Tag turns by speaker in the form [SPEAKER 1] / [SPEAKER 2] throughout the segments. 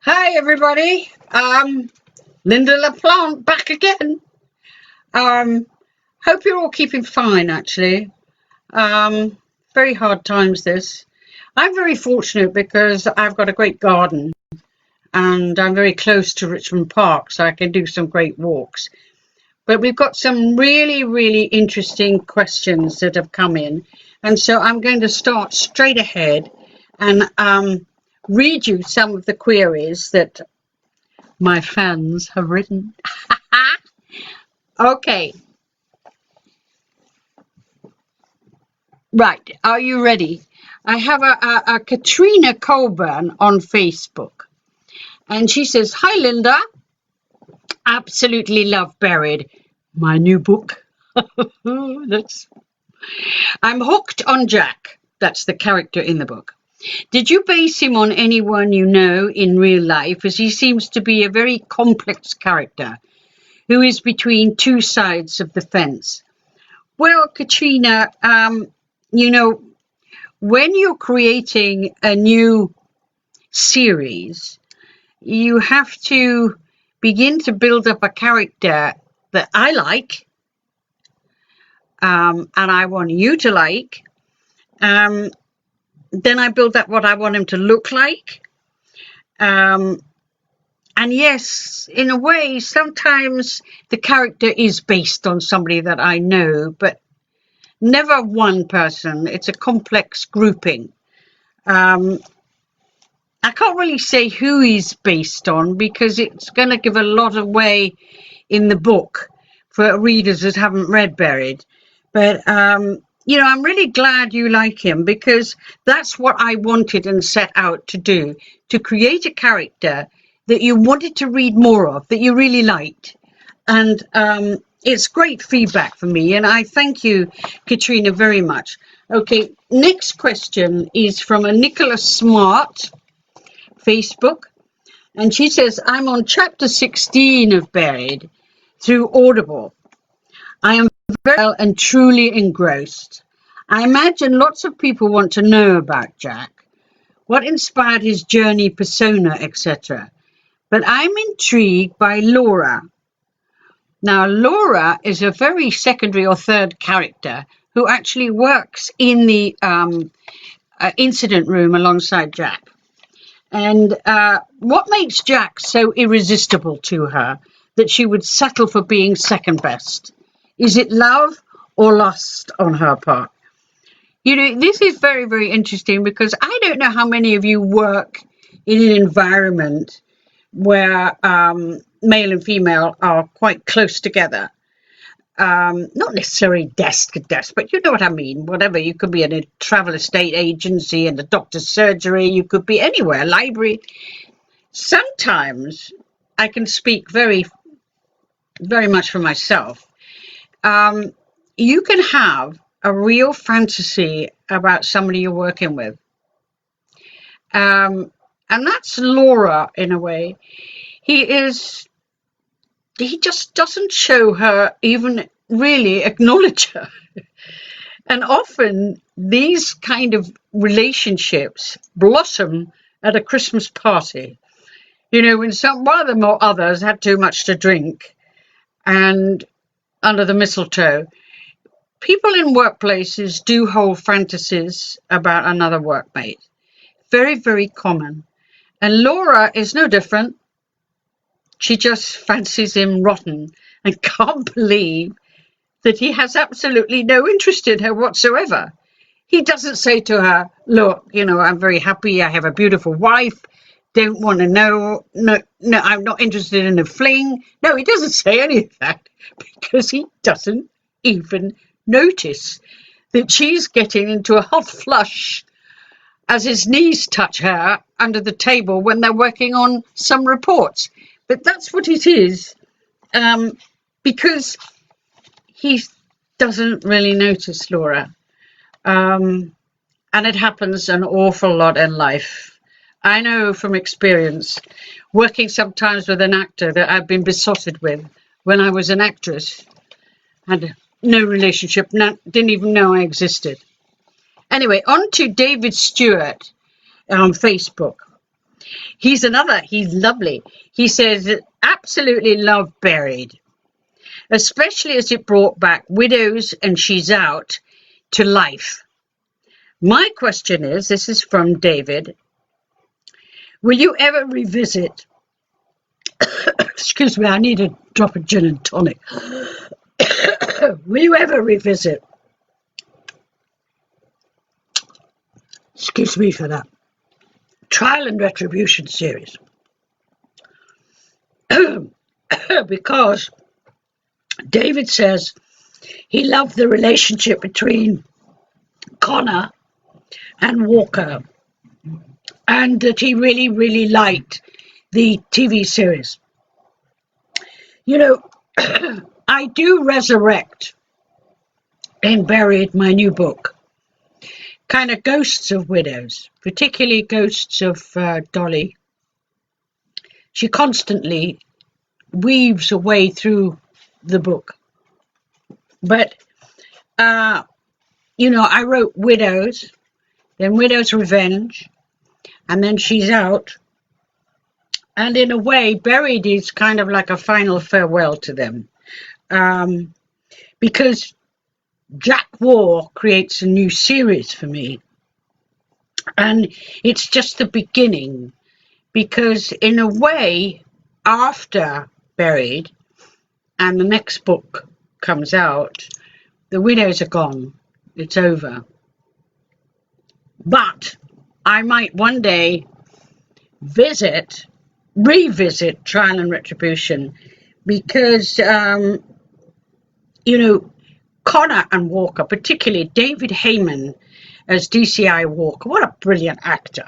[SPEAKER 1] Hi everybody, Lynda La Plante back again. Hope you're all keeping fine actually. Very hard times this. I'm very fortunate because I've got a great garden and I'm very close to Richmond Park, so I can do some great walks. But we've got some really interesting questions that have come in, and so I'm going to start straight ahead and read you some of the queries that my fans have written. Okay, right. Are you ready? I have a Katrina Colburn on Facebook, and she says, "Hi, Lynda. Absolutely love Buried, my new book. That's I'm hooked on Jack. That's the character in the book. Did you base him on anyone you know in real life, as he seems to be a very complex character who is between two sides of the fence?" Well, Katrina, you know, when you're creating a new series, you have to begin to build up a character that I like, and I want you to like. Then I build up what I want him to look like. And yes, in a way, sometimes the character is based on somebody that I know, but never one person. It's a complex grouping. I can't really say who he's based on because it's going to give a lot away in the book for readers that haven't read Buried. But, you know, I'm really glad you like him because that's what I wanted and set out to do, to create a character that you wanted to read more of, that you really liked. And it's great feedback for me. And I thank you, Katrina, very much. Okay, next question is from a Nicholas Smart, Facebook. And she says, "I'm on chapter 16 of Buried through Audible. I am very well and truly engrossed. I imagine lots of people want to know about Jack, what inspired his journey, persona, etc. But I'm intrigued by Laura. Now, Laura is a very secondary or third character who actually works in the incident room alongside Jack. And what makes Jack so irresistible to her that she would settle for being second best? Is it love or lust on her part?" You know, this is very interesting because I don't know how many of you work in an environment where male and female are quite close together. Not necessarily desk to desk, but you know what I mean. Whatever, you could be in a travel estate agency, in the doctor's surgery, you could be anywhere, library. Sometimes I can speak very much for myself. You can have a real fantasy about somebody you're working with. And that's Laura in a way. He just doesn't show her, even really acknowledge her. And often these kind of relationships blossom at a Christmas party. You know, when one of them or others had too much to drink and under the mistletoe. People in workplaces do hold fantasies about another workmate. Very common. And Laura is no different. She just fancies him rotten and can't believe that he has absolutely no interest in her whatsoever. He doesn't say to her, "Look, you know, I'm very happy. I have a beautiful wife. Don't want to know. No, I'm not interested in a fling." No, he doesn't say any of that because he doesn't even notice that she's getting into a hot flush as his knees touch her under the table when they're working on some reports. But that's what it is, because he doesn't really notice Laura. And it happens an awful lot in life. I know from experience, working sometimes with an actor that I've been besotted with when I was an actress. Had no relationship, didn't even know I existed. Anyway, on to David Stewart on Facebook. He's lovely. He says, absolutely love Buried, especially as it brought back widows and She's Out to life. My question is, this is from David, will you ever revisit, excuse me, I need a drop of gin and tonic. Will you ever revisit, excuse me for that, Trial and Retribution series? Because David says he loved the relationship between Connor and Walker, and that he really, really liked the TV series. You know, I do resurrect in Buried, my new book, kind of ghosts of widows, particularly ghosts of Dolly. She constantly weaves a way through the book. But, you know, I wrote Widows, then Widow's Revenge, and then She's Out. And in a way, Buried is kind of like a final farewell to them. Because Jack War creates a new series for me. And it's just the beginning. Because in a way, after Buried, and the next book comes out, the widows are gone. It's over. But I might one day revisit Trial and Retribution, because, you know, Connor and Walker, particularly David Heyman as DCI Walker, what a brilliant actor.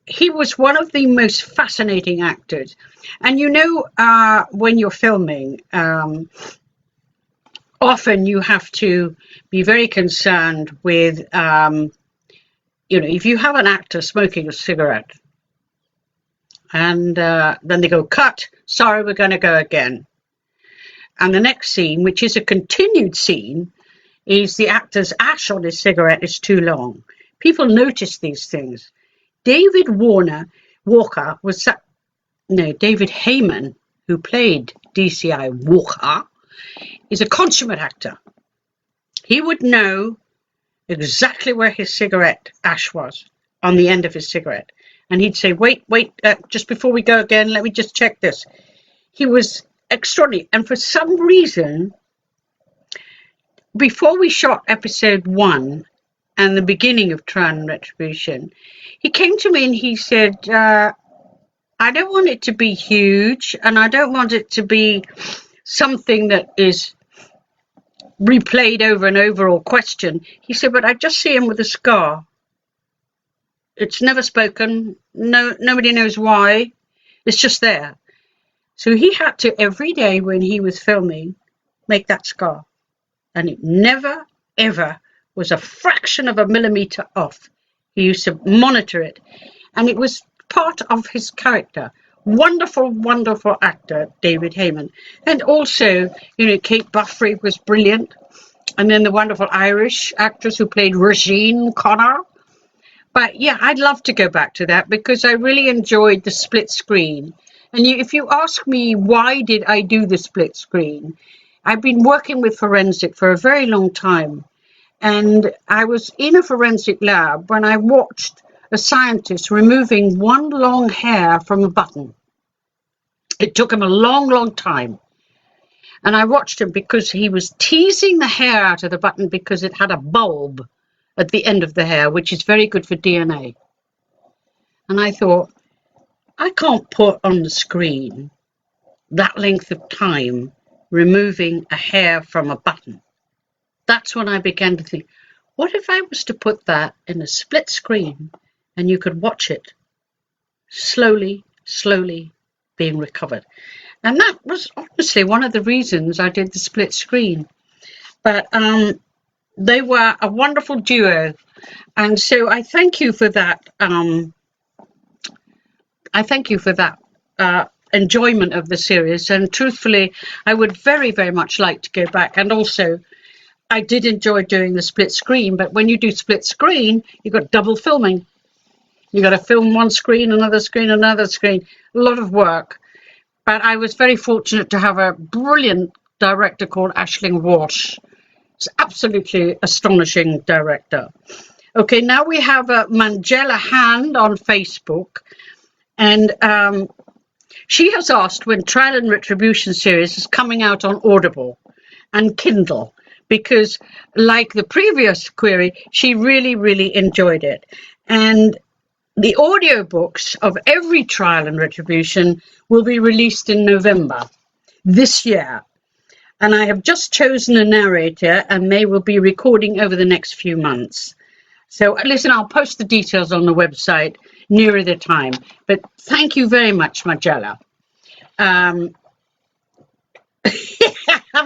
[SPEAKER 1] He was one of the most fascinating actors. And you know, when you're filming, often you have to be very concerned with, you know, if you have an actor smoking a cigarette, and then they go, cut, sorry, we're going to go again. And the next scene, which is a continued scene, is the actor's ash on his cigarette is too long. People notice these things. David Walker was, David Heyman, who played DCI Walker, is a consummate actor. He would know exactly where his cigarette ash was on the end of his cigarette. And he'd say, wait, just before we go again, let me just check this. He was extraordinary. And for some reason, before we shot episode 1 and the beginning of Trial and Retribution, he came to me and he said, I don't want it to be huge, and I don't want it to be something that is replayed over and over or questioned. He said, but I just see him with a scar. It's never spoken. No, nobody knows why. It's just there. So he had to, every day when he was filming, make that scar. And it never, ever was a fraction of a millimeter off. He used to monitor it. And it was part of his character. Wonderful, wonderful actor, David Heyman. And also, you know, Kate Buffrey was brilliant. And then the wonderful Irish actress who played Regine Connor. But yeah, I'd love to go back to that, because I really enjoyed the split screen. And if you ask me, why did I do the split screen? I've been working with forensic for a very long time. And I was in a forensic lab when I watched a scientist removing one long hair from a button. It took him a long, long time. And I watched him because he was teasing the hair out of the button because it had a bulb at the end of the hair, which is very good for DNA. And I thought, I can't put on the screen that length of time removing a hair from a button. That's when I began to think, what if I was to put that in a split screen and you could watch it slowly, slowly being recovered? And that was honestly one of the reasons I did the split screen. But they were a wonderful duo. And so I thank you for that. I thank you for that enjoyment of the series. And truthfully, I would very, very much like to go back. And also, I did enjoy doing the split screen. But when you do split screen, you've got double filming. You got to film one screen, another screen, another screen. A lot of work. But I was very fortunate to have a brilliant director called Aisling Walsh. It's absolutely astonishing director. Okay, now we have Manjela Hand on Facebook, and she has asked when Trial and Retribution series is coming out on Audible and Kindle, because like the previous query, she really, really enjoyed it. And the audiobooks of every Trial and Retribution will be released in November this year. And I have just chosen a narrator, and they will be recording over the next few months. So listen, I'll post the details on the website nearer the time. But thank you very much, Majella. I've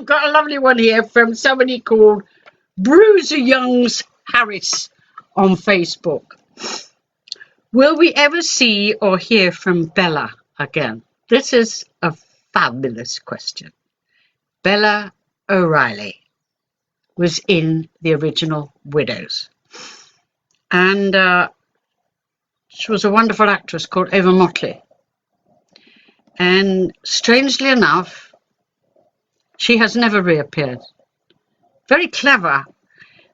[SPEAKER 1] got a lovely one here from somebody called Bruiser Youngs Harris on Facebook. Will we ever see or hear from Bella again? This is a fabulous question. Bella O'Reilly was in the original Widows. And she was a wonderful actress called Ava Motley. And strangely enough, she has never reappeared. Very clever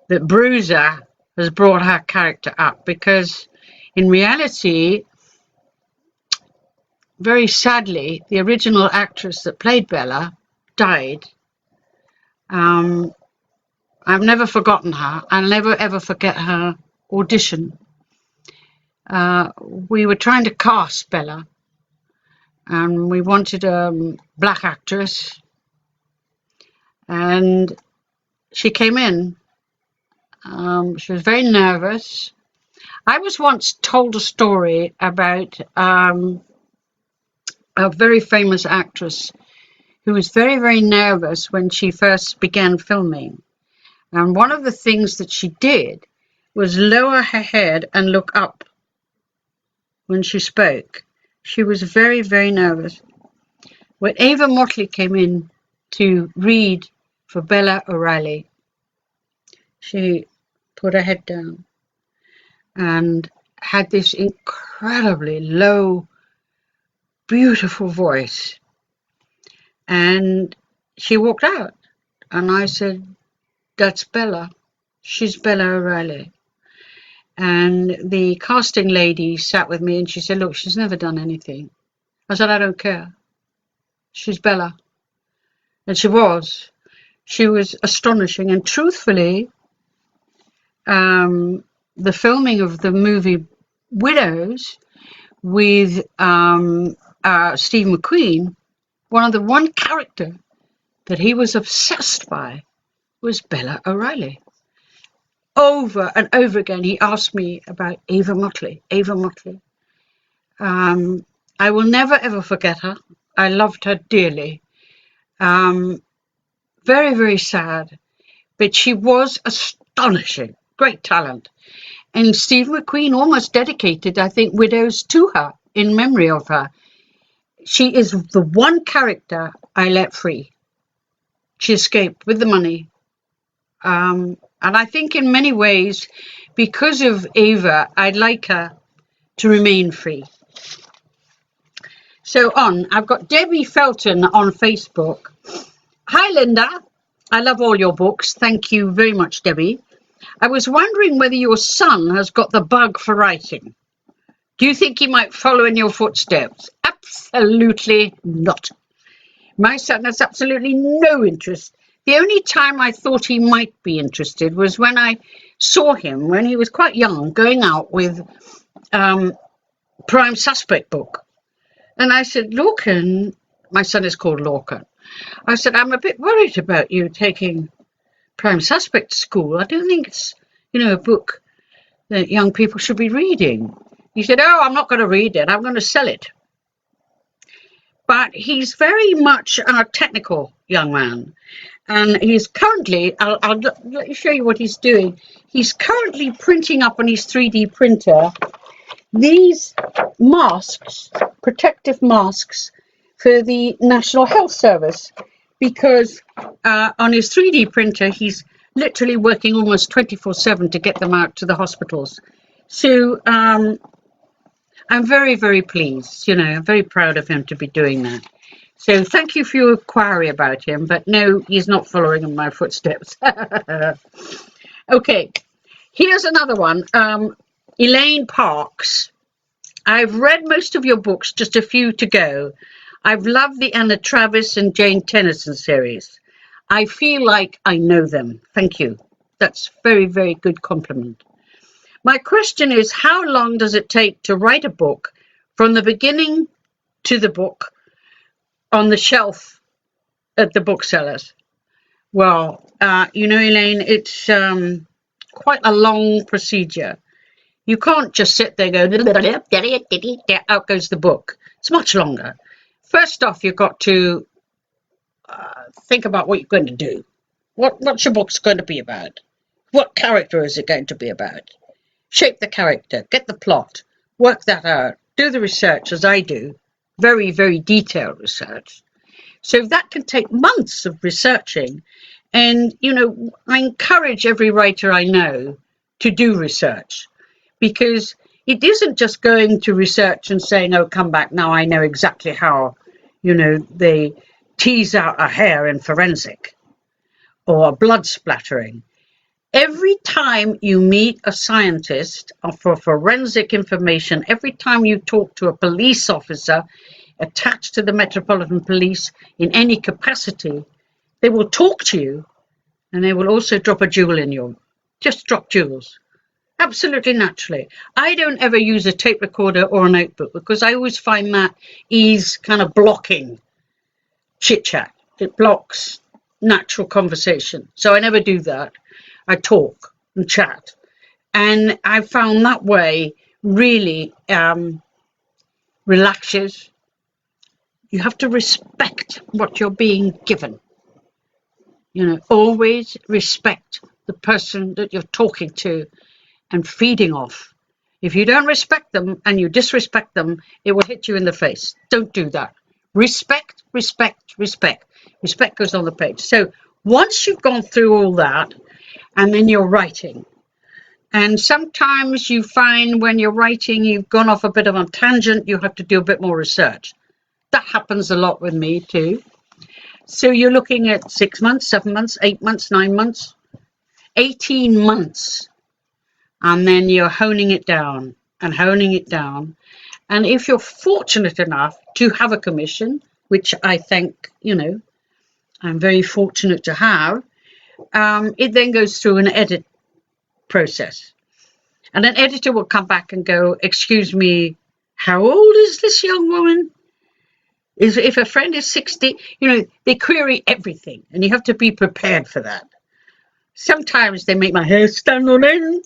[SPEAKER 1] that Bruiser has brought her character up, because in reality, very sadly, the original actress that played Bella died. I've never forgotten her. I'll never ever forget her audition. We were trying to cast Bella, and we wanted a black actress, and she came in. She was very nervous. I was once told a story about a very famous actress who was very, very nervous when she first began filming. And one of the things that she did was lower her head and look up when she spoke. She was very, very nervous. When Ava Motley came in to read for Bella O'Reilly, she put her head down and had this incredibly low, beautiful voice. And she walked out, and I said, "That's Bella. She's Bella O'Reilly." And the casting lady sat with me and she said, "Look, she's never done anything." I said, "I don't care. She's Bella." And she was. She was astonishing. And truthfully, the filming of the movie Widows with Steve McQueen, one character that he was obsessed by was Bella O'Reilly. Over and over again, he asked me about Ava Motley. Ava Motley. I will never ever forget her. I loved her dearly. Very, very sad, but she was astonishing. Great talent. And Steve McQueen almost dedicated, I think, Widows to her, in memory of her. She is the one character I let free. She escaped with the money. And I think in many ways, because of Ava, I'd like her to remain free. So I've got Debbie Felton on Facebook. Hi, Lynda. I love all your books. Thank you very much, Debbie. I was wondering whether your son has got the bug for writing. Do you think he might follow in your footsteps? Absolutely not. My son has absolutely no interest. The only time I thought he might be interested was when I saw him, when he was quite young, going out with Prime Suspect book. And I said, "Lorcan," my son is called Lorcan. I said, "I'm a bit worried about you taking Prime Suspect to school. I don't think it's, a book that young people should be reading." He said, "Oh, I'm not going to read it. I'm going to sell it." But he's very much a technical young man. And he's currently, I'll let me show you what he's doing. He's currently printing up on his 3D printer these masks, protective masks, for the National Health Service, because on his 3D printer, he's literally working almost 24/7 to get them out to the hospitals. So I'm very, very pleased. You know, I'm very proud of him to be doing that. So thank you for your query about him, but no, he's not following in my footsteps. Okay, here's another one. Elaine Parks. I've read most of your books, just a few to go. I've loved the Anna Travis and Jane Tennyson series. I feel like I know them. Thank you. That's very, very good compliment. My question is, how long does it take to write a book from the beginning to the book on the shelf at the booksellers? Well, you know, Elaine, it's quite a long procedure. You can't just sit there and go, out goes the book. It's much longer. First off, you've got to think about what you're going to do. What's your book's going to be about? What character is it going to be about? Shape the character, get the plot, work that out, do the research as I do, very, very detailed research. So that can take months of researching. And, you know, I encourage every writer I know to do research, because it isn't just going to research and saying, oh, come back, now I know exactly how, you know, they tease out a hair in forensic or a blood splattering. Every time you meet a scientist for forensic information, every time you talk to a police officer attached to the Metropolitan Police in any capacity, they will talk to you, and they will also drop a jewel in you. Just drop jewels. Absolutely naturally. I don't ever use a tape recorder or a notebook, because I always find that is kind of blocking chit-chat. It blocks natural conversation. So I never do that. I talk and chat. And I found that way really relaxes. You have to respect what you're being given. You know, always respect the person that you're talking to and feeding off. If you don't respect them and you disrespect them, it will hit you in the face. Don't do that. Respect, respect, respect. Respect goes on the page. So once you've gone through all that, and then you're writing. And sometimes you find when you're writing, you've gone off a bit of a tangent, you have to do a bit more research. That happens a lot with me too. So you're looking at 6 months, 7 months, 8 months, 9 months, 18 months. And then you're honing it down and honing it down. And if you're fortunate enough to have a commission, which I think, you know, I'm very fortunate to have, it then goes through an edit process. And an editor will come back and go, excuse me, how old is this young woman? If a friend is 60, you know, they query everything, and you have to be prepared for that. Sometimes they make my hair stand on end,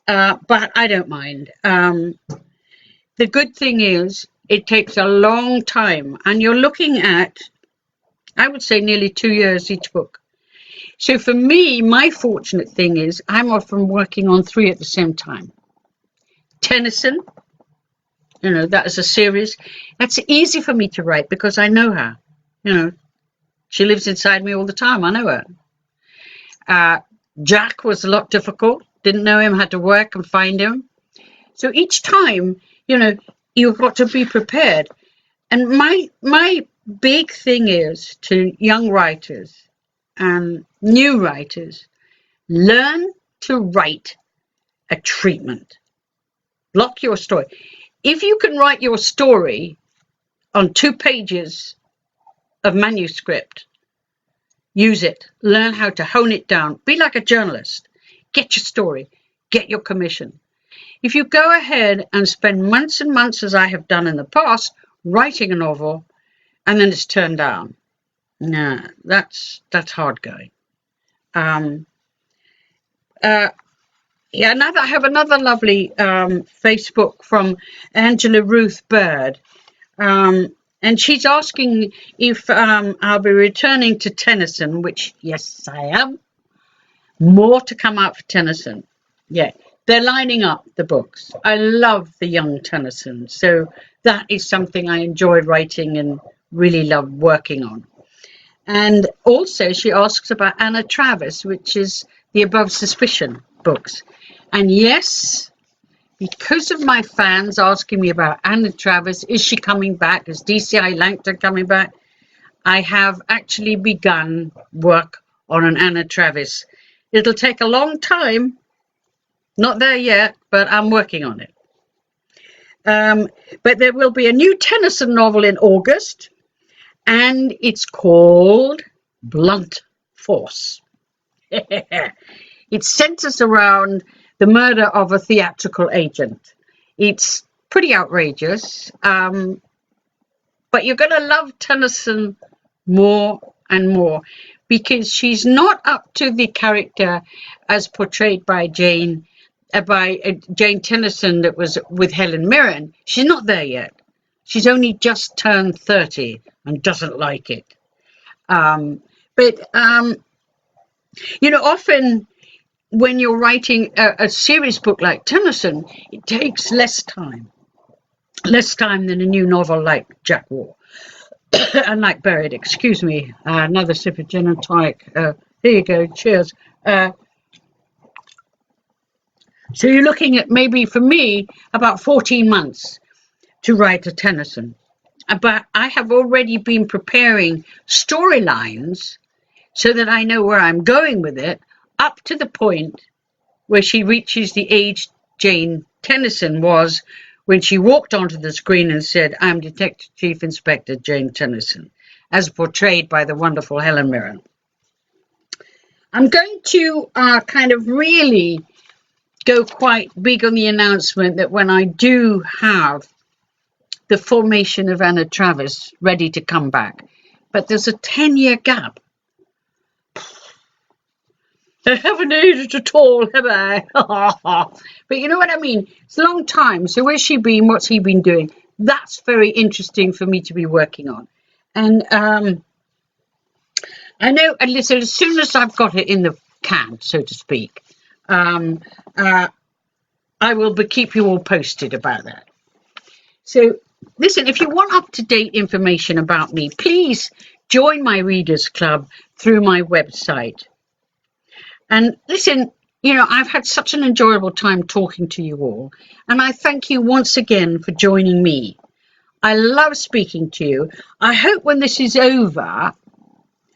[SPEAKER 1] but I don't mind. The good thing is it takes a long time, and you're looking at, I would say, nearly 2 years each book. So for me, my fortunate thing is I'm often working on 3 at the same time. Tennyson, you know, that is a series. That's easy for me to write because I know her. You know, she lives inside me all the time. I know her. Jack was a lot difficult. Didn't know him, had to work and find him. So each time, you know, you've got to be prepared. And my big thing is to young writers and new writers, learn to write a treatment. Block your story. If you can write your story on 2 pages of manuscript, use it. Learn how to hone it down. Be like a journalist. Get your story. Get your commission. If you go ahead and spend months and months, as I have done in the past, writing a novel, and then it's turned down, nah, that's hard going. Yeah, I have another lovely Facebook from Angela Ruth Bird, and she's asking if I'll be returning to Tennyson, which, yes, I am. More to come out for Tennyson. Yeah, they're lining up the books. I love the young Tennyson, so that is something I enjoyed writing and really love working on. And also she asks about Anna Travis, which is the Above Suspicion books. And yes, because of my fans asking me about Anna Travis, is she coming back? Is DCI Langton coming back? I have actually begun work on an Anna Travis. It'll take a long time. Not there yet, but I'm working on it. But there will be a new Tennyson novel in August, and it's called Blunt Force. It centers around the murder of a theatrical agent. It's pretty outrageous, but you're going to love Tennyson more and more because she's not up to the character as portrayed by Jane Tennyson that was with Helen Mirren. She's not there yet. She's only just turned 30 and doesn't like it. Often when you're writing a serious book like Tennyson, it takes less time than a new novel like Jack War and like Buried. Excuse me, another sip of gin and tonic. Here you go. Cheers. So you're looking at maybe, for me, about 14 months to write a Tennyson. But I have already been preparing storylines so that I know where I'm going with it, up to the point where she reaches the age Jane Tennyson was when she walked onto the screen and said, "I'm Detective Chief Inspector Jane Tennyson," as portrayed by the wonderful Helen Mirren. I'm going to kind of really go quite big on the announcement that when I do have the formation of Anna Travis ready to come back, but there's a 10-year gap. I haven't aged at all, have I? But you know what I mean? It's a long time. So where's she been? What's he been doing? That's very interesting for me to be working on. And I know, and listen, as soon as I've got it in the can, so to speak, I will keep you all posted about that. So listen, if you want up-to-date information about me, please join my Readers Club through my website. And listen, I've had such an enjoyable time talking to you all. And I thank you once again for joining me. I love speaking to you. I hope when this is over,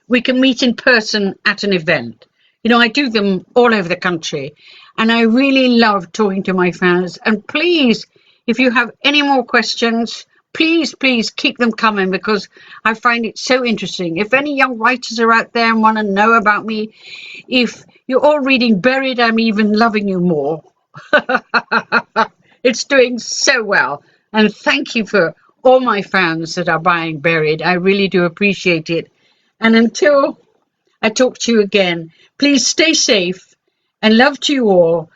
[SPEAKER 1] we can meet in person at an event. I do them all over the country. And I really love talking to my fans. And please, if you have any more questions, please keep them coming because I find it so interesting. If any young writers are out there and want to know about me, if you're all reading Buried, I'm even loving you more. It's doing so well. And thank you for all my fans that are buying Buried. I really do appreciate it. And until I talk to you again, please stay safe and love to you all.